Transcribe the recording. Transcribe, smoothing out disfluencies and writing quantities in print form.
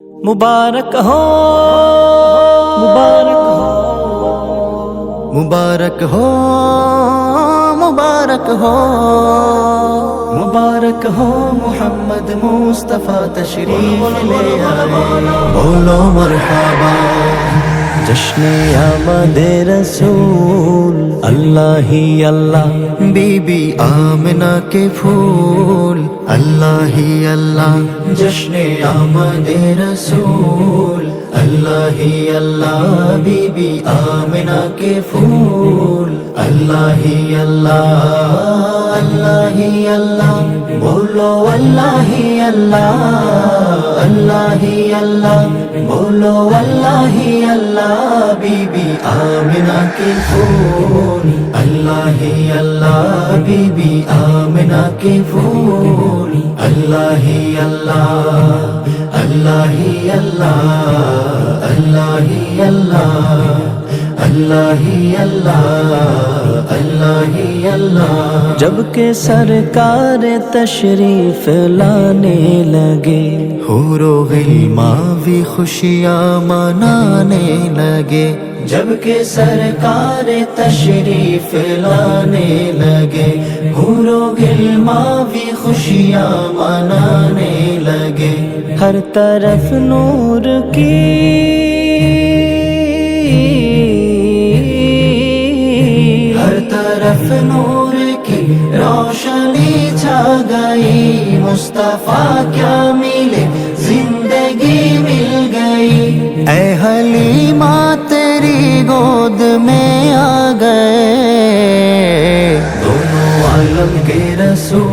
मुबारक हो, मुबारक हो, मुबारक हो, मुबारक हो, मुबारक हो मोहम्मद मुस्तफा तशरीफ ले आए। बोलो मरहबा। जश्ने आमदे रसूल अल्लाह ही अल्लाह, बीबी आमिना के फूल अल्लाह ही अल्लाह। जश्ने आमदे रसूल अल्लाह ही अल्लाह, बीबी आमिना के फूल अल्लाह ही अल्लाह, अल्लाह ही अल्लाह। बोलो अल्लाह ही अल्लाह, अल्लाह ही अल्लाह। बोलो अल्लाह ही अल्लाह, बीबी आमिना के फूल अल्लाह ही अल्लाह, बीबी आमिना के फूल अल्लाह ही अल्लाह, अल्लाह ही अल्लाह, अल्लाह ही अल्लाह, अल्लाह ही अल्लाह, अल्लाह ही अल्लाह। जब के सरकार तशरीफ लाने लगे, हूरो गिल्मा भी खुशियाँ मनाने लगे। जब के सरकार तशरीफ लाने लगे, हूरो गिल्मा भी खुशियाँ मनाने लगे। हर तरफ नूर की, हर तरफ नूर की रोशनी छा गई। मुस्तफा क्या मिले, जिंदगी मिल गई। ऐ हलीमा तेरी गोद में आ गए। दोनों आलम के रसूल